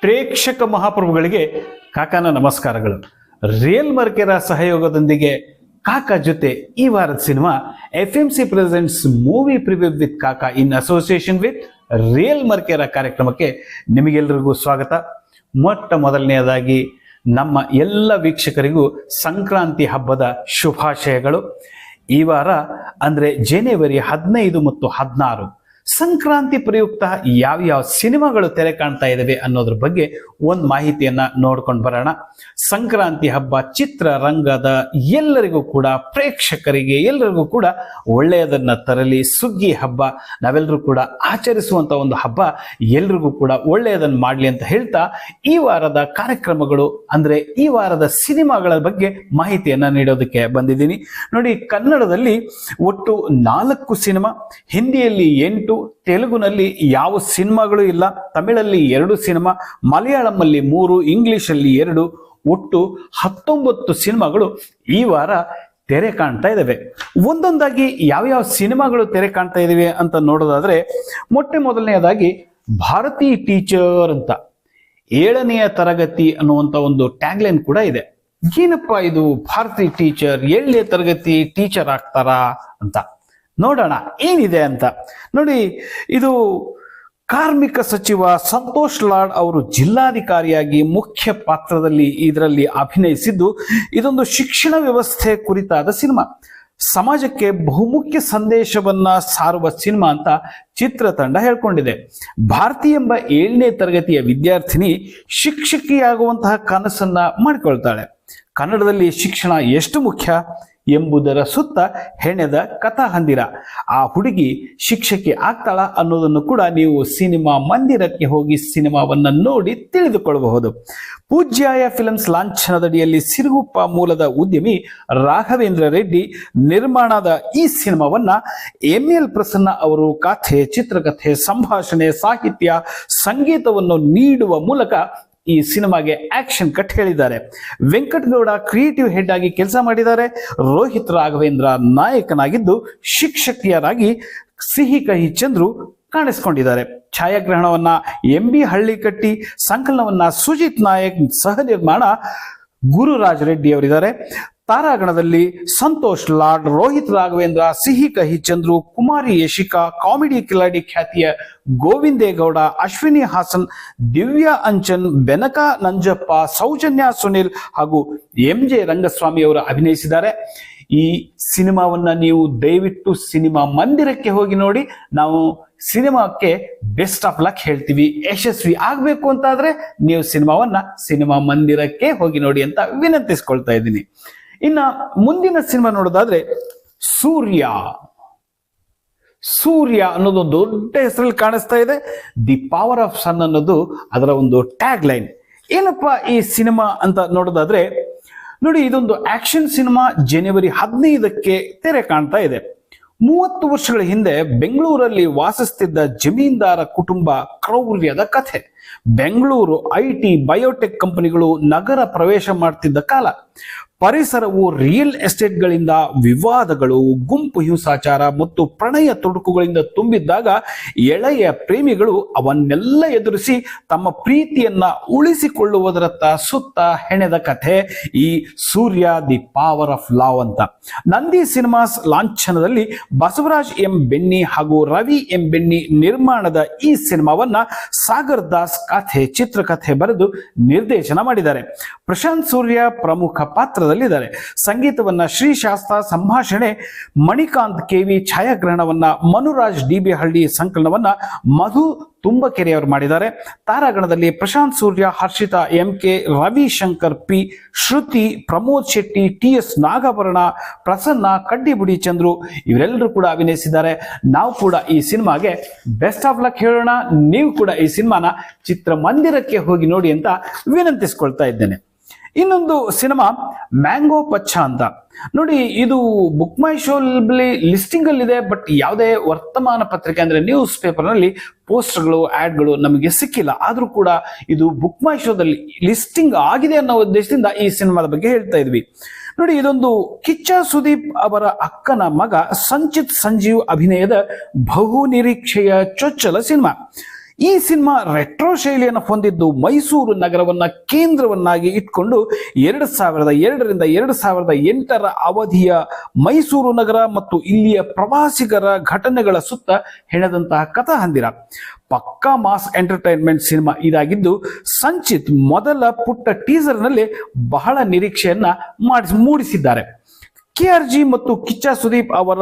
ಪ್ರೇಕ್ಷಕ ಮಹಾಪ್ರಭುಗಳಿಗೆ ಕಾಕಾನ ನಮಸ್ಕಾರಗಳು. ರಿಯಲ್ ಮರ್ಕೆರ ಸಹಯೋಗದೊಂದಿಗೆ ಕಾಕಾ ಜೊತೆ ಈ ವಾರದ cinema FMC presents movie preview with ಕಾಕಾ ಇನ್ ಅಸೋಸಿಯೇಷನ್ ವಿತ್ ರಿಯಲ್ ಮರ್ಕೆರ ಕಾರ್ಯಕ್ರಮಕ್ಕೆ ನಿಮಗೆಲ್ಲರಿಗೂ ಸ್ವಾಗತ. ಮೊಟ್ಟ ಮೊದಲನೆಯದಾಗಿ ನಮ್ಮ ಎಲ್ಲ ವೀಕ್ಷಕರಿಗೂ ಸಂಕ್ರಾಂತಿ ಹಬ್ಬದ ಶುಭಾಶಯಗಳು. ಈ ವಾರ ಅಂದರೆ ಜನವರಿ 15 ಮತ್ತು 16 ಸಂಕ್ರಾಂತಿ ಪ್ರಯುಕ್ತ ಯಾವ್ಯಾವ ಸಿನಿಮಾಗಳು ತೆರೆ ಕಾಣ್ತಾ ಇದ್ದಾವೆ ಅನ್ನೋದ್ರ ಬಗ್ಗೆ ಒಂದು ಮಾಹಿತಿಯನ್ನ ನೋಡ್ಕೊಂಡು ಬರೋಣ. ಸಂಕ್ರಾಂತಿ ಹಬ್ಬ ಚಿತ್ರರಂಗದ ಎಲ್ಲರಿಗೂ ಕೂಡ, ಪ್ರೇಕ್ಷಕರಿಗೆ ಎಲ್ಲರಿಗೂ ಕೂಡ ಒಳ್ಳೆಯದನ್ನ ತರಲಿ. ಸುಗ್ಗಿ ಹಬ್ಬ ನಾವೆಲ್ಲರೂ ಕೂಡ ಆಚರಿಸುವಂತ ಒಂದು ಹಬ್ಬ, ಎಲ್ರಿಗೂ ಕೂಡ ಒಳ್ಳೆಯದನ್ನ ಮಾಡಲಿ ಅಂತ ಹೇಳ್ತಾ ಈ ವಾರದ ಕಾರ್ಯಕ್ರಮಗಳು ಅಂದ್ರೆ ಈ ವಾರದ ಸಿನಿಮಾಗಳ ಬಗ್ಗೆ ಮಾಹಿತಿಯನ್ನ ನೀಡೋದಕ್ಕೆ ಬಂದಿದ್ದೀನಿ. ನೋಡಿ, ಕನ್ನಡದಲ್ಲಿ ಒಟ್ಟು 4 ಸಿನಿಮಾ, ಹಿಂದಿಯಲ್ಲಿ 8, ತೆಲುಗುನಲ್ಲಿ ಯಾವ ಸಿನಿಮಾಗಳು ಇಲ್ಲ, ತಮಿಳಲ್ಲಿ 2 ಸಿನಿಮಾ, ಮಲಯಾಳಂನಲ್ಲಿ 3, ಇಂಗ್ಲಿಷಲ್ಲಿ 2, ಒಟ್ಟು 19 ಸಿನಿಮಾಗಳು ಈ ವಾರ ತೆರೆ ಕಾಣ್ತಾ ಇದ್ದಾವೆ. ಒಂದೊಂದಾಗಿ ಯಾವ್ಯಾವ ಸಿನಿಮಾಗಳು ತೆರೆ ಕಾಣ್ತಾ ಇದಾವೆ ಅಂತ ನೋಡೋದಾದ್ರೆ, ಮೊದಲನೆಯದಾಗಿ ಭಾರತಿ ಟೀಚರ್ ಅಂತ 7ನೇ ತರಗತಿ ಅನ್ನುವಂತ ಒಂದು ಟ್ಯಾಗ್ಲೈನ್ ಕೂಡ ಇದೆ. ಏನಪ್ಪಾ ಇದು ಭಾರತಿ ಟೀಚರ್, 7ನೇ ತರಗತಿ ಟೀಚರ್ ಆಗ್ತಾರಾ ಅಂತ ನೋಡೋಣ ಏನಿದೆ ಅಂತ. ನೋಡಿ, ಇದು ಕಾರ್ಮಿಕ ಸಚಿವ ಸಂತೋಷ್ ಲಾಡ್ ಅವರು ಜಿಲ್ಲಾಧಿಕಾರಿಯಾಗಿ ಮುಖ್ಯ ಪಾತ್ರದಲ್ಲಿ ಇದರಲ್ಲಿ ಅಭಿನಯಿಸಿದ್ದು, ಇದೊಂದು ಶಿಕ್ಷಣ ವ್ಯವಸ್ಥೆ ಕುರಿತಾದ ಸಿನಿಮಾ. ಸಮಾಜಕ್ಕೆ ಬಹುಮುಖ್ಯ ಸಂದೇಶವನ್ನ ಸಾರುವ ಸಿನಿಮಾ ಅಂತ ಚಿತ್ರತಂಡ ಹೇಳ್ಕೊಂಡಿದೆ. ಭಾರತಿ ಎಂಬ 7ನೇ ತರಗತಿಯ ವಿದ್ಯಾರ್ಥಿನಿ ಶಿಕ್ಷಕಿಯಾಗುವಂತಹ ಕನಸನ್ನ ಮಾಡಿಕೊಳ್ತಾಳೆ. ಕನ್ನಡದಲ್ಲಿ ಶಿಕ್ಷಣ ಎಷ್ಟು ಮುಖ್ಯ ಎಂಬುದರ ಸುತ್ತ ಹೆಣೆದ ಕಥಾ ಹಂದಿರ. ಆ ಹುಡುಗಿ ಶಿಕ್ಷಕಿ ಆಗ್ತಾಳ ಅನ್ನೋದನ್ನು ಕೂಡ ನೀವು ಸಿನಿಮಾ ಮಂದಿರಕ್ಕೆ ಹೋಗಿ ಸಿನಿಮಾವನ್ನ ನೋಡಿ ತಿಳಿದುಕೊಳ್ಳಬಹುದು. ಪೂಜ್ಯಾಯ ಫಿಲ್ಮ್ಸ್ ಲಾಂಛನದಡಿಯಲ್ಲಿ ಸಿರುಗುಪ್ಪ ಮೂಲದ ಉದ್ಯಮಿ ರಾಘವೇಂದ್ರ ರೆಡ್ಡಿ ನಿರ್ಮಾಣದ ಈ ಸಿನಿಮಾವನ್ನ ML ಪ್ರಸನ್ನ ಅವರು ಕಥೆ, ಚಿತ್ರಕಥೆ, ಸಂಭಾಷಣೆ, ಸಾಹಿತ್ಯ, ಸಂಗೀತವನ್ನು ನೀಡುವ ಮೂಲಕ ಈ ಸಿನಿಮಾಗೆ ಆಕ್ಷನ್ ಕಟ್ ಹೇಳಿದ್ದಾರೆ. ವೆಂಕಟಗೌಡ ಕ್ರಿಯೇಟಿವ್ ಹೆಡ್ ಆಗಿ ಕೆಲಸ ಮಾಡಿದ್ದಾರೆ. ರೋಹಿತ್ ರಾಘವೇಂದ್ರ ನಾಯಕನಾಗಿದ್ದು, ಶಿಕ್ಷಕಿಯರಾಗಿ ಸಿಹಿ ಕಹಿ ಚಂದ್ರು ಕಾಣಿಸ್ಕೊಂಡಿದ್ದಾರೆ. ಛಾಯಾಗ್ರಹಣವನ್ನ MB ಹಳ್ಳಿಕಟ್ಟಿ, ಸಂಕಲನವನ್ನ ಸುಜಿತ್ ನಾಯಕ್, ಸಹ ನಿರ್ಮಾಣ ಗುರುರಾಜ್ ರೆಡ್ಡಿ ಅವರಿದ್ದಾರೆ. ತಾರಾಗಣದಲ್ಲಿ ಸಂತೋಷ್ ಲಾಡ್, ರೋಹಿತ್ ರಾಘವೇಂದ್ರ, ಸಿಹಿ ಕಹಿ ಚಂದ್ರು, ಕುಮಾರಿ ಯಶಿಕಾ, ಕಾಮಿಡಿ ಕಿಲಾಡಿ ಖ್ಯಾತಿಯ ಗೋವಿಂದೇಗೌಡ, ಅಶ್ವಿನಿ ಹಾಸನ್, ದಿವ್ಯಾ ಅಂಚನ್, ಬೆನಕ ನಂಜಪ್ಪ, ಸೌಜನ್ಯ ಸುನಿಲ್ ಹಾಗೂ MJ ರಂಗಸ್ವಾಮಿ ಅವರು ಅಭಿನಯಿಸಿದ್ದಾರೆ. ಈ ಸಿನಿಮಾವನ್ನ ನೀವು ದಯವಿಟ್ಟು ಸಿನಿಮಾ ಮಂದಿರಕ್ಕೆ ಹೋಗಿ ನೋಡಿ. ನಾವು ಸಿನಿಮಾಕ್ಕೆ ಬೆಸ್ಟ್ ಆಫ್ ಲಕ್ ಹೇಳ್ತೀವಿ. ಯಶಸ್ವಿ ಆಗ್ಬೇಕು ಅಂತಾದ್ರೆ ನೀವು ಸಿನಿಮಾ ಮಂದಿರಕ್ಕೆ ಹೋಗಿ ನೋಡಿ ಅಂತ ವಿನಂತಿಸ್ಕೊಳ್ತಾ ಇದ್ದೀನಿ. ಇನ್ನ ಮುಂದಿನ ಸಿನಿಮಾ ನೋಡೋದಾದ್ರೆ ಸೂರ್ಯ ಅನ್ನೋದು ದೊಡ್ಡ ಹೆಸರಲ್ಲಿ ಕಾಣಿಸ್ತಾ ಇದೆ. ದಿ ಪವರ್ ಆಫ್ ಸನ್ ಅನ್ನೋದು ಅದರ ಒಂದು ಟ್ಯಾಗ್ ಲೈನ್. ಏನಪ್ಪಾ ಈ ಸಿನಿಮಾ ಅಂತ ನೋಡೋದಾದ್ರೆ, ನೋಡಿ, ಇದೊಂದು ಆಕ್ಷನ್ ಸಿನಿಮಾ. ಜನವರಿ 15ಕ್ಕೆ ತೆರೆ ಕಾಣ್ತಾ ಇದೆ. 30 ವರ್ಷಗಳ ಹಿಂದೆ ಬೆಂಗಳೂರಲ್ಲಿ ವಾಸಿಸ್ತಿದ್ದ ಜಮೀನ್ದಾರ ಕುಟುಂಬ ಕ್ರೌರ್ಯದ ಕಥೆ. ಬೆಂಗಳೂರು IT ಬಯೋಟೆಕ್ ಕಂಪನಿಗಳು ನಗರ ಪ್ರವೇಶ ಮಾಡ್ತಿದ್ದ ಕಾಲ. ಪರಿಸರವು ರಿಯಲ್ ಎಸ್ಟೇಟ್ಗಳಿಂದ ವಿವಾದಗಳು, ಗುಂಪು ಹಿಂಸಾಚಾರ ಮತ್ತು ಪ್ರಣಯ ತೊಡಕುಗಳಿಂದ ತುಂಬಿದ್ದಾಗ ಎಳೆಯ ಪ್ರೇಮಿಗಳು ಅವನ್ನೆಲ್ಲ ಎದುರಿಸಿ ತಮ್ಮ ಪ್ರೀತಿಯನ್ನ ಉಳಿಸಿಕೊಳ್ಳುವುದರತ್ತ ಸುತ್ತ ಹೆಣೆದ ಕಥೆ ಈ ಸೂರ್ಯ ದಿ ಪವರ್ ಆಫ್ ಲವ್ ಅಂತ. ನಂದಿ ಸಿನಿಮಾಸ್ ಲಾಂಛನದಲ್ಲಿ ಬಸವರಾಜ್ M ಬೆನ್ನಿ ಹಾಗೂ ರವಿ M ಬೆನ್ನಿ ನಿರ್ಮಾಣದ ಈ ಸಿನಿಮಾವನ್ನ ಸಾಗರ್ ದಾಸ್ ಕಥೆ, ಚಿತ್ರಕಥೆ ಬರೆದು ನಿರ್ದೇಶನ ಮಾಡಿದ್ದಾರೆ. ಪ್ರಶಾಂತ್ ಸೂರ್ಯ ಪ್ರಮುಖ ಪಾತ್ರದಲ್ಲಿದ್ದಾರೆ. ಸಂಗೀತವನ್ನ ಶ್ರೀಶಾಸ್ತ್ರ, ಸಂಭಾಷಣೆ ಮಣಿಕಾಂತ್ KV, ಛಾಯಾಗ್ರಹಣವನ್ನ ಮನುರಾಜ್ DB ಹಳ್ಳಿ, ಸಂಕಲನವನ್ನ ಮಧು ತುಂಬಕೆರೆ ಅವರು ಮಾಡಿದ್ದಾರೆ. ತಾರಾಗಣದಲ್ಲಿ ಪ್ರಶಾಂತ್ ಸೂರ್ಯ, ಹರ್ಷಿತಾ MK, ರವಿಶಂಕರ್ P, ಶ್ರುತಿ, ಪ್ರಮೋದ್ ಶೆಟ್ಟಿ, TS ನಾಗಾಭರಣ, ಪ್ರಸನ್ನ, ಕಡ್ಡಿಬುಡಿ ಚಂದ್ರು ಇವರೆಲ್ಲರೂ ಕೂಡ ಅಭಿನಯಿಸಿದ್ದಾರೆ. ನಾವು ಕೂಡ ಈ ಸಿನಿಮಾಗೆ ಬೆಸ್ಟ್ ಆಫ್ ಲಕ್ ಹೇಳೋಣ. ನೀವು ಕೂಡ ಈ ಸಿನಿಮಾನ ಚಿತ್ರಮಂದಿರಕ್ಕೆ ಹೋಗಿ ನೋಡಿ ಅಂತ ವಿನಂತಿಸ್ಕೊಳ್ತಾ ಇದ್ದೇನೆ. ಇನ್ನೊಂದು ಸಿನಿಮಾ ಮ್ಯಾಂಗೋ ಪಚ್ಚ ಅಂತ. ನೋಡಿ, ಇದು ಬುಕ್ ಮೈ ಶೋಲ್ಲಿ ಲಿಸ್ಟಿಂಗ್ ಅಲ್ಲಿ ಇದೆ, ಬಟ್ ಯಾವುದೇ ವರ್ತಮಾನ ಪತ್ರಿಕೆ ಅಂದ್ರೆ ನ್ಯೂಸ್ ಪೇಪರ್ ನಲ್ಲಿ ಪೋಸ್ಟರ್ಗಳು, ಆಡ್ಗಳು ನಮಗೆ ಸಿಕ್ಕಿಲ್ಲ. ಆದ್ರೂ ಕೂಡ ಇದು ಬುಕ್ ಮೈ ಶೋದಲ್ಲಿ ಲಿಸ್ಟಿಂಗ್ ಆಗಿದೆ ಅನ್ನೋ ಉದ್ದೇಶದಿಂದ ಈ ಸಿನಿಮಾದ ಬಗ್ಗೆ ಹೇಳ್ತಾ ಇದ್ವಿ. ನೋಡಿ, ಇದೊಂದು ಕಿಚ್ಚ ಸುದೀಪ್ ಅವರ ಅಕ್ಕನ ಮಗ ಸಂಚಿತ್ ಸಂಜೀವ್ ಅಭಿನಯದ ಬಹು ನಿರೀಕ್ಷೆಯ ಚೊಚ್ಚಲ ಸಿನಿಮಾ. ಈ ಸಿನಿಮಾ ರೆಟ್ರೋ ಶೈಲಿಯನ್ನು ಹೊಂದಿದ್ದು ಮೈಸೂರು ನಗರವನ್ನ ಕೇಂದ್ರವನ್ನಾಗಿ ಇಟ್ಕೊಂಡು 2002ರಿಂದ 2008ರ ಅವಧಿಯ ಮೈಸೂರು ನಗರ ಮತ್ತು ಇಲ್ಲಿಯ ಪ್ರವಾಸಿಗರ ಘಟನೆಗಳ ಸುತ್ತ ಹೆಣೆದಂತಹ ಕಥಾ ಹಂದಿರ. ಪಕ್ಕಾ ಮಾಸ್ ಎಂಟರ್ಟೈನ್ಮೆಂಟ್ ಸಿನಿಮಾ ಇದಾಗಿದ್ದು, ಸಂಚಿತ್ ಮೊದಲ ಪುಟ್ಟ ಟೀಸರ್ನಲ್ಲಿ ಬಹಳ ನಿರೀಕ್ಷೆಯನ್ನ ಮೂಡಿಸಿದ್ದಾರೆ. KRG ಮತ್ತು ಕಿಚ್ಚ ಸುದೀಪ್ ಅವರ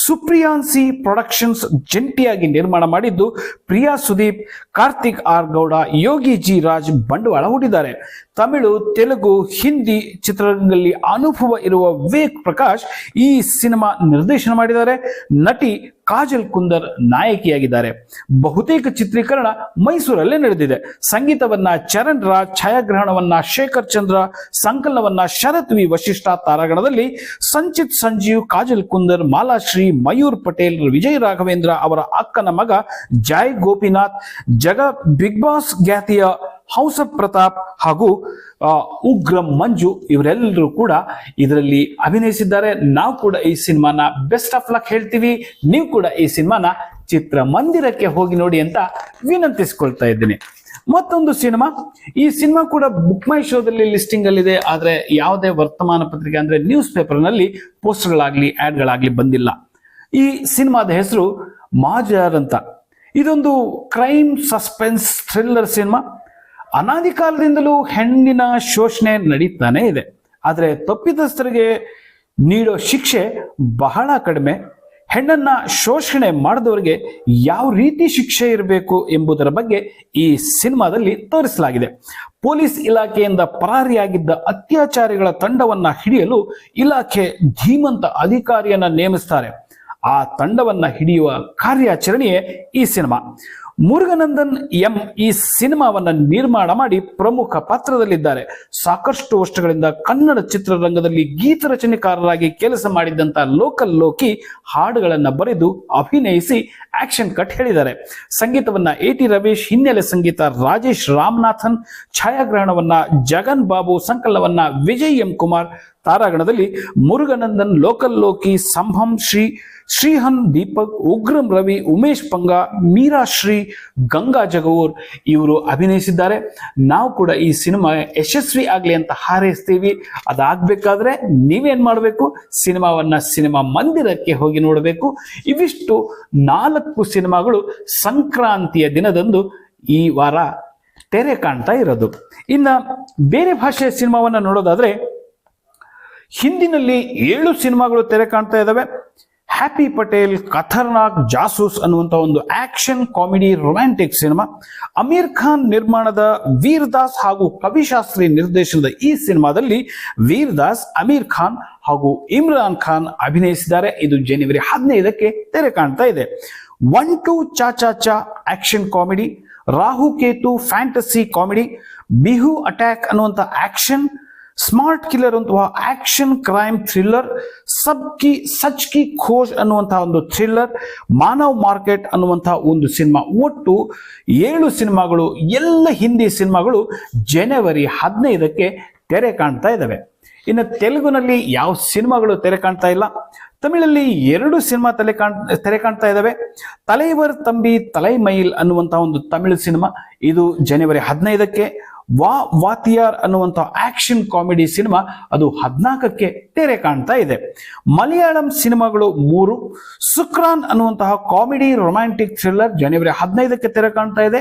ಸುಪ್ರಿಯಾನ್ಸಿ ಪ್ರೊಡಕ್ಷನ್ಸ್ ಜಂಟಿಯಾಗಿ ನಿರ್ಮಾಣ ಮಾಡಿದ್ದು, ಪ್ರಿಯಾ ಸುದೀಪ್, ಕಾರ್ತಿಕ್ ಆರ್ ಗೌಡ, ಯೋಗಿ ಜಿ ರಾಜ್ ಬಂಡವಾಳ ಹೂಡಿದ್ದಾರೆ. ತಮಿಳು, ತೆಲುಗು, ಹಿಂದಿ ಚಿತ್ರರಂಗದಲ್ಲಿ ಅನುಭವ ಇರುವ ವಿವೇಕ್ ಪ್ರಕಾಶ್ ಈ ಸಿನಿಮಾ ನಿರ್ದೇಶನ ಮಾಡಿದ್ದಾರೆ. ನಟಿ ಕಾಜಲ್ ಕುಂದರ್ ನಾಯಕಿಯಾಗಿದ್ದಾರೆ. ಬಹುತೇಕ ಚಿತ್ರೀಕರಣ ಮೈಸೂರಲ್ಲೇ ನಡೆದಿದೆ. ಸಂಗೀತವನ್ನ ಚರಣ್ ರಾಜ್, ಛಾಯಾಗ್ರಹಣವನ್ನ ಶೇಖರ್ ಚಂದ್ರ, ಸಂಕಲನವನ್ನ ಶರತ್ ವಿ ವಶಿಷ್ಠ, ತಾರಾಗಣದಲ್ಲಿ ಸಂಚಿತ್ ಸಂಜೀವ್, ಕಾಜಲ್ ಕುಂದರ್, ಮಾಲಾಶ್ರೀ, ಮಯೂರ್ ಪಟೇಲ್, ವಿಜಯ್ ರಾಘವೇಂದ್ರ ಅವರ ಅಕ್ಕನ ಮಗ ಜಾಯ್ ಗೋಪಿನಾಥ್, ಬಿಗ್ ಬಾಸ್ ಖ್ಯಾತಿಯ ಹೌಸ್ ಆಫ್ ಪ್ರತಾಪ್ ಹಾಗೂ ಉಗ್ರಂ ಮಂಜು ಇವರೆಲ್ಲರೂ ಕೂಡ ಇದರಲ್ಲಿ ಅಭಿನಯಿಸಿದ್ದಾರೆ. ನಾವು ಕೂಡ ಈ ಸಿನಿಮಾನ ಬೆಸ್ಟ್ ಆಫ್ ಲಕ್ ಹೇಳ್ತೀವಿ. ನೀವು ಕೂಡ ಈ ಸಿನಿಮಾನ ಚಿತ್ರಮಂದಿರಕ್ಕೆ ಹೋಗಿ ನೋಡಿ ಅಂತ ವಿನಂತಿಸಿಕೊಳ್ತಾ ಇದ್ದೀನಿ. ಮತ್ತೊಂದು ಸಿನಿಮಾ, ಈ ಸಿನಿಮಾ ಕೂಡ ಬುಕ್ ಮೈ ಶೋದಲ್ಲಿ ಲಿಸ್ಟಿಂಗ್ ಅಲ್ಲಿದೆ, ಆದ್ರೆ ಯಾವುದೇ ವರ್ತಮಾನ ಪತ್ರಿಕೆ ಅಂದ್ರೆ ನ್ಯೂಸ್ ಪೇಪರ್ ನಲ್ಲಿ ಪೋಸ್ಟರ್ಗಳಾಗ್ಲಿ ಆಡ್ಗಳಾಗ್ಲಿ ಬಂದಿಲ್ಲ. ಈ ಸಿನಿಮಾದ ಹೆಸರು ಮಾಜರ್ ಅಂತ. ಇದೊಂದು ಕ್ರೈಮ್ ಸಸ್ಪೆನ್ಸ್ ಥ್ರಿಲ್ಲರ್ ಸಿನಿಮಾ. ಅನಾದಿ ಕಾಲದಿಂದಲೂ ಹೆಣ್ಣಿನ ಶೋಷಣೆ ನಡೀತಾನೆ ಇದೆ, ಆದರೆ ತಪ್ಪಿತಸ್ಥರಿಗೆ ನೀಡೋ ಶಿಕ್ಷೆ ಬಹಳ ಕಡಿಮೆ. ಹೆಣ್ಣನ್ನ ಶೋಷಣೆ ಮಾಡಿದವರಿಗೆ ಯಾವ ರೀತಿ ಶಿಕ್ಷೆ ಇರಬೇಕು ಎಂಬುದರ ಬಗ್ಗೆ ಈ ಸಿನಿಮಾದಲ್ಲಿ ತೋರಿಸಲಾಗಿದೆ. ಪೊಲೀಸ್ ಇಲಾಖೆಯಿಂದ ಪರಾರಿಯಾಗಿದ್ದ ಅತ್ಯಾಚಾರಿಗಳ ತಂಡವನ್ನ ಹಿಡಿಯಲು ಇಲಾಖೆ ಧೀಮಂತ ಅಧಿಕಾರಿಯನ್ನ ನೇಮಿಸ್ತಾರೆ. ಆ ತಂಡವನ್ನ ಹಿಡಿಯುವ ಕಾರ್ಯಾಚರಣೆಯೇ ಈ ಸಿನಿಮಾ. ಮುರುಗನಂದನ್ ಎಂ ಈ ಸಿನಿಮಾವನ್ನ ನಿರ್ಮಾಣ ಮಾಡಿ ಪ್ರಮುಖ ಪಾತ್ರದಲ್ಲಿದ್ದಾರೆ. ಸಾಕಷ್ಟು ವರ್ಷಗಳಿಂದ ಕನ್ನಡ ಚಿತ್ರರಂಗದಲ್ಲಿ ಗೀತ ರಚನೆಕಾರರಾಗಿ ಕೆಲಸ ಮಾಡಿದ್ದಂತ ಲೋಕಲ್ ಲೋಕಿ ಹಾಡುಗಳನ್ನ ಬರೆದು ಅಭಿನಯಿಸಿ ಆಕ್ಷನ್ ಕಟ್ ಹೇಳಿದ್ದಾರೆ. ಸಂಗೀತವನ್ನ AT ರವೀಶ್, ಹಿನ್ನೆಲೆ ಸಂಗೀತ ರಾಜೇಶ್ ರಾಮನಾಥನ್, ಛಾಯಾಗ್ರಹಣವನ್ನ ಜಗನ್ ಬಾಬು, ಸಂಕಲನವನ್ನ ವಿಜಯ್ ಎಂ ಕುಮಾರ್, ತಾರಾಗಣದಲ್ಲಿ ಮುರುಗನಂದನ್, ಲೋಕಲ್ ಲೋಕಿ, ಸಂಭಂ ಶ್ರೀಹನ್ ದೀಪಕ್, ಉಗ್ರಂ ರವಿ, ಉಮೇಶ್ ಪಂಗ, ಮೀರಾ ಶ್ರೀ, ಗಂಗಾ ಜಗವೂರ್ ಇವರು ಅಭಿನಯಿಸಿದ್ದಾರೆ. ನಾವು ಕೂಡ ಈ ಸಿನಿಮಾ ಯಶಸ್ವಿ ಆಗ್ಲಿ ಅಂತ ಹಾರೈಸ್ತೀವಿ. ಅದಾಗಬೇಕಾದ್ರೆ ನೀವೇನ್ ಮಾಡಬೇಕು? ಸಿನಿಮಾ ಮಂದಿರಕ್ಕೆ ಹೋಗಿ ನೋಡಬೇಕು. ಇವಿಷ್ಟು 4 ಸಿನಿಮಾಗಳು ಸಂಕ್ರಾಂತಿಯ ದಿನದಂದು ಈ ವಾರ ತೆರೆ ಕಾಣ್ತಾ ಇರೋದು. ಇನ್ನ ಬೇರೆ ಭಾಷೆಯ ಸಿನಿಮಾವನ್ನ ನೋಡೋದಾದ್ರೆ, ಹಿಂದಿನಲ್ಲಿ 7 ಸಿನಿಮಾಗಳು ತೆರೆ ಕಾಣ್ತಾ ಇದ್ದಾವೆ. ಹ್ಯಾಪಿ ಪಟೇಲ್, ಖತರ್ನಾಕ್, ಜಾಸೂಸ್ ಅನ್ನುವಂಥ ಒಂದು action comedy romantic cinema. Amir Khan ನಿರ್ಮಾಣದ ವೀರದಾಸ್ ಹಾಗೂ ಕವಿಶಾಸ್ತ್ರಿ ನಿರ್ದೇಶನದ ಈ ಸಿನಿಮಾದಲ್ಲಿ ವೀರದಾಸ್, ಅಮೀರ್ ಖಾನ್ ಹಾಗೂ ಇಮ್ರಾನ್ ಖಾನ್ ಅಭಿನಯಿಸಿದ್ದಾರೆ. ಇದು ಜನವರಿ 15ಕ್ಕೆ ತೆರೆ ಕಾಣ್ತಾ ಇದೆ. 1-2 ಚಾ action comedy, Rahu Ketu fantasy comedy, Bihu attack ಅನ್ನುವಂಥ ಆಕ್ಷನ್, ಸ್ಮಾರ್ಟ್ ಕಿಲ್ಲರ್ ಅನ್ನುವಂತಹ ಆಕ್ಷನ್ ಕ್ರೈಮ್ ಥ್ರಿಲ್ಲರ್, ಸಚ್ ಕಿ ಖೋಜ್ ಅನ್ನುವಂತಹ ಒಂದು ಥ್ರಿಲ್ಲರ್, ಮಾನವ್ ಮಾರ್ಕೆಟ್ ಅನ್ನುವಂತಹ ಒಂದು ಸಿನಿಮಾ. ಒಟ್ಟು 7 ಸಿನಿಮಾಗಳು, ಎಲ್ಲ ಹಿಂದಿ ಸಿನಿಮಾಗಳು ಜನವರಿ 15ಕ್ಕೆ ತೆರೆ ಕಾಣ್ತಾ ಇದ್ದಾವೆ. ಇನ್ನು ತೆಲುಗುನಲ್ಲಿ ಯಾವ ಸಿನಿಮಾಗಳು ತೆರೆ ಕಾಣ್ತಾ ಇಲ್ಲ. ತಮಿಳಲ್ಲಿ 2 ಸಿನಿಮಾ ತೆರೆ ಕಾಣ್ತಾ ಇದ್ದಾವೆ. ತಲೈವರ್ ತಂಬಿ ತಲೈಮೈಲ್ ಅನ್ನುವಂತಹ ಒಂದು ತಮಿಳು ಸಿನಿಮಾ, ಇದು ಜನವರಿ 15ಕ್ಕೆ. ವಾತಿಯಾರ್ ಅನ್ನುವಂಥ ಆಕ್ಷನ್ ಕಾಮಿಡಿ ಸಿನಿಮಾ, ಅದು 14ಕ್ಕೆ ತೆರೆ ಕಾಣ್ತಾ ಇದೆ. ಮಲಯಾಳಂ ಸಿನಿಮಾಗಳು 3. ಸುಕ್ರಾನ್ ಅನ್ನುವಂತಹ ಕಾಮಿಡಿ ರೊಮ್ಯಾಂಟಿಕ್ ಥ್ರಿಲ್ಲರ್ ಜನವರಿ 15ಕ್ಕೆ ತೆರೆ ಕಾಣ್ತಾ ಇದೆ.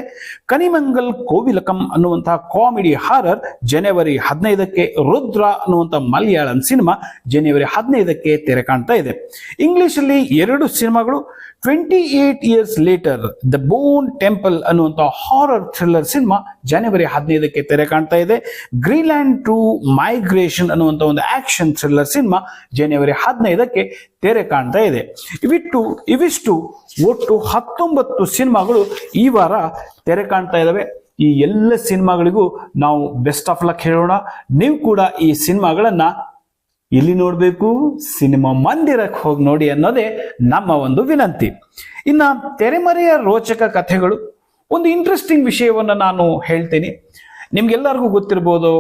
ಕನಿಮಂಗಲ್ ಕೋವಿಲಕಂ ಅನ್ನುವಂತಹ ಕಾಮಿಡಿ ಹಾರರ್ ಜನವರಿ 15ಕ್ಕೆ. ರುದ್ರ ಅನ್ನುವಂಥ ಮಲಯಾಳಂ ಸಿನಿಮಾ ಜನವರಿ 15ಕ್ಕೆ ತೆರೆ ಕಾಣ್ತಾ ಇದೆ. ಇಂಗ್ಲಿಷ್ ಅಲ್ಲಿ 2 ಸಿನಿಮಾಗಳು. 28 years later, the bone temple ಅನ್ನುವಂಥ ಹಾರರ್ ಥ್ರಿಲ್ಲರ್ ಸಿನಿಮಾ ಜನವರಿ 15ಕ್ಕೆ ತೆರೆ ಕಾಣ್ತಾ ಇದೆ. ಗ್ರೀನ್ಲ್ಯಾಂಡ್ ಟು ಮೈಗ್ರೇಷನ್ ಅನ್ನುವಂಥ ಒಂದು ಆಕ್ಷನ್ ಥ್ರಿಲ್ಲರ್ ಸಿನಿಮಾ ಜನವರಿ 15ಕ್ಕೆ ತೆರೆ ಕಾಣ್ತಾ ಇದೆ. ಇವಿಷ್ಟು ಒಟ್ಟು 19 ಸಿನಿಮಾಗಳು ಈ ವಾರ ತೆರೆ ಕಾಣ್ತಾ ಇದ್ದಾವೆ. ಈ ಎಲ್ಲ ಸಿನಿಮಾಗಳಿಗೂ ನಾವು ಬೆಸ್ಟ್ ಆಫ್ ಲಕ್ ಹೇಳೋಣ. ನೀವು ಕೂಡ ಈ ಸಿನಿಮಾಗಳನ್ನ ಇಲ್ಲಿ ನೋಡಬೇಕು, ಸಿನಿಮಾ ಮಂದಿರಕ್ಕೆ ಹೋಗಿ ನೋಡಿ ಅನ್ನೋದೇ ನಮ್ಮ ಒಂದು ವಿನಂತಿ. ಇನ್ನ ತೆರೆಮರೆಯ ರೋಚಕ ಕಥೆಗಳು, ಒಂದು ಇಂಟ್ರೆಸ್ಟಿಂಗ್ ವಿಷಯವನ್ನು ನಾನು ಹೇಳ್ತೀನಿ. ನಿಮ್ಗೆಲ್ಲರಿಗೂ ಗೊತ್ತಿರ್ಬೋದು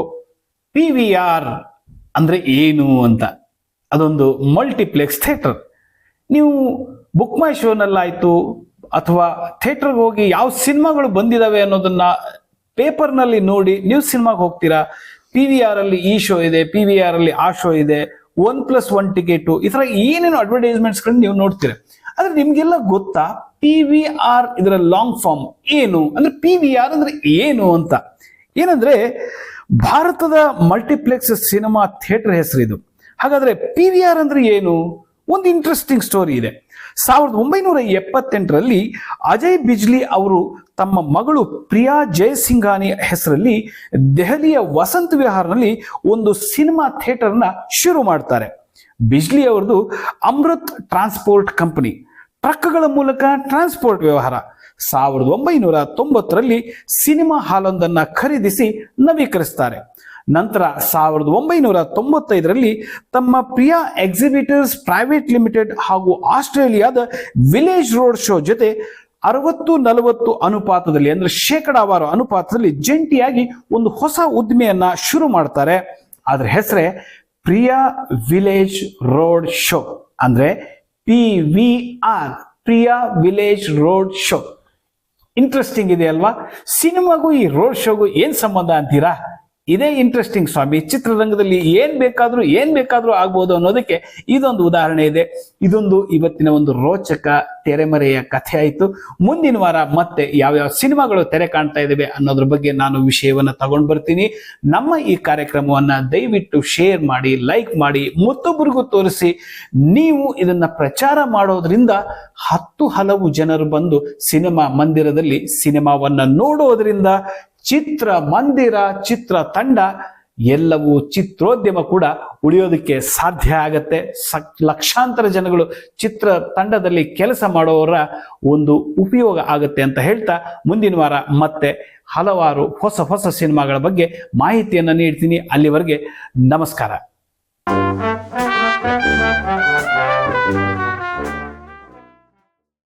PVR ಅಂದ್ರೆ ಏನು ಅಂತ. ಅದೊಂದು ಮಲ್ಟಿಪ್ಲೆಕ್ಸ್ ಥಿಯೇಟರ್. ನೀವು ಬುಕ್ ಮೈ ಶೋನಲ್ಲಾಯ್ತು ಅಥವಾ ಥಿಯೇಟರ್ಗೆ ಹೋಗಿ ಯಾವ ಸಿನಿಮಾಗಳು ಬಂದಿದಾವೆ ಅನ್ನೋದನ್ನ ಪೇಪರ್ನಲ್ಲಿ ನೋಡಿ ನೀವು ಸಿನಿಮಾಗೆ ಹೋಗ್ತೀರಾ. PVR ಅಲ್ಲಿ ಈ ಶೋ ಇದೆ, PVR ಅಲ್ಲಿ ಆ ಶೋ ಇದೆ, 1+1 ಟಿಕೆಟು, ಈ ತರ ಏನೇನು ಅಡ್ವರ್ಟೈಸ್ಮೆಂಟ್ಸ್ಗಳನ್ನ ನೀವು ನೋಡ್ತೀರಾ. ಆದ್ರೆ ನಿಮ್ಗೆಲ್ಲ ಗೊತ್ತಾ PVR ಇದರ ಲಾಂಗ್ ಫಾರ್ಮ್ ಏನು ಅಂದ್ರೆ, PVR ಅಂದ್ರೆ ಏನು ಅಂತ. ಏನಂದ್ರೆ ಭಾರತದ ಮಲ್ಟಿಪ್ಲೆಕ್ಸ್ ಸಿನಿಮಾ ಥಿಯೇಟರ್ ಹೆಸರು ಇದು. ಹಾಗಾದ್ರೆ PVR ಅಂದ್ರೆ ಏನು? ಒಂದು ಇಂಟ್ರೆಸ್ಟಿಂಗ್ ಸ್ಟೋರಿ ಇದೆ. 1978ರಲ್ಲಿ ಅಜಯ್ ಬಿಜ್ಲಿ ಅವರು ತಮ್ಮ ಮಗಳು ಪ್ರಿಯಾ ಜಯಸಿಂಘಾನಿ ಹೆಸರಲ್ಲಿ ದೆಹಲಿಯ ವಸಂತ ವಿಹಾರ್ನಲ್ಲಿ ಒಂದು ಸಿನಿಮಾ ಥಿಯೇಟರ್ನ ಶುರು ಮಾಡ್ತಾರೆ. ಬಿಜ್ಲಿ ಅವರದು ಅಮೃತ್ ಟ್ರಾನ್ಸ್ಪೋರ್ಟ್ ಕಂಪನಿ, ಟ್ರಕ್ಗಳ ಮೂಲಕ ಟ್ರಾನ್ಸ್ಪೋರ್ಟ್ ವ್ಯವಹಾರ. 1990ರಲ್ಲಿ ಸಿನಿಮಾ ಹಾಲೊಂದನ್ನು ಖರೀದಿಸಿ ನವೀಕರಿಸ್ತಾರೆ. ನಂತರ 1995ರಲ್ಲಿ ತಮ್ಮ ಪ್ರಿಯಾ ಎಕ್ಸಿಬಿಟರ್ಸ್ ಪ್ರೈವೇಟ್ ಲಿಮಿಟೆಡ್ ಹಾಗೂ ಆಸ್ಟ್ರೇಲಿಯಾದ ವಿಲೇಜ್ ರೋಡ್ ಶೋ ಜೊತೆ 60-40 ಅನುಪಾತದಲ್ಲಿ ಅಂದ್ರೆ ಶೇಕಡಾವಾರು ಅನುಪಾತದಲ್ಲಿ ಜಂಟಿಯಾಗಿ ಒಂದು ಹೊಸ ಉದ್ದಿಮೆಯನ್ನ ಶುರು ಮಾಡ್ತಾರೆ. ಅದ್ರ ಹೆಸರೇ ಪ್ರಿಯಾ ವಿಲೇಜ್ ರೋಡ್ ಶೋ, ಅಂದ್ರೆ PVR, Priya village road show. Interesting ಇದೆ ಅಲ್ವಾ? ಸಿನಿಮಾಗೂ ಈ ರೋಡ್ ಶೋಗೂ ಏನ್ ಸಂಬಂಧ ಅಂತೀರಾ? ಇದೇ ಇಂಟ್ರೆಸ್ಟಿಂಗ್ ಸ್ವಾಮಿ. ಚಿತ್ರರಂಗದಲ್ಲಿ ಏನ್ ಬೇಕಾದ್ರೂ ಆಗ್ಬೋದು ಅನ್ನೋದಕ್ಕೆ ಇದೊಂದು ಉದಾಹರಣೆ ಇದೆ. ಇದೊಂದು ಇವತ್ತಿನ ಒಂದು ರೋಚಕ ತೆರೆಮರೆಯ ಕಥೆ ಆಯಿತು. ಮುಂದಿನ ವಾರ ಮತ್ತೆ ಯಾವ್ಯಾವ ಸಿನಿಮಾಗಳು ತೆರೆ ಕಾಣ್ತಾ ಇದ್ದಾವೆ ಅನ್ನೋದ್ರ ಬಗ್ಗೆ ನಾನು ವಿಷಯವನ್ನ ತಗೊಂಡು ಬರ್ತೀನಿ. ನಮ್ಮ ಈ ಕಾರ್ಯಕ್ರಮವನ್ನ ದಯವಿಟ್ಟು ಶೇರ್ ಮಾಡಿ, ಲೈಕ್ ಮಾಡಿ, ಮತ್ತೊಬ್ಬರಿಗೂ ತೋರಿಸಿ. ನೀವು ಇದನ್ನ ಪ್ರಚಾರ ಮಾಡೋದ್ರಿಂದ ಹಲವು ಜನರು ಬಂದು ಸಿನಿಮಾ ಮಂದಿರದಲ್ಲಿ ಸಿನಿಮಾವನ್ನ ನೋಡೋದ್ರಿಂದ ಚಿತ್ರಮಂದಿರ, ಚಿತ್ರತಂಡ ಎಲ್ಲವೂ, ಚಿತ್ರೋದ್ಯಮ ಕೂಡ ಉಳಿಯೋದಕ್ಕೆ ಸಾಧ್ಯ ಆಗತ್ತೆ. ಲಕ್ಷಾಂತರ ಜನಗಳು ಚಿತ್ರತಂಡದಲ್ಲಿ ಕೆಲಸ ಮಾಡೋರ ಒಂದು ಉಪಯೋಗ ಆಗತ್ತೆ ಅಂತ ಹೇಳ್ತಾ, ಮುಂದಿನ ವಾರ ಮತ್ತೆ ಹಲವಾರು ಹೊಸ ಸಿನಿಮಾಗಳ ಬಗ್ಗೆ ಮಾಹಿತಿಯನ್ನು ನೀಡ್ತೀನಿ. ಅಲ್ಲಿವರೆಗೆ ನಮಸ್ಕಾರ.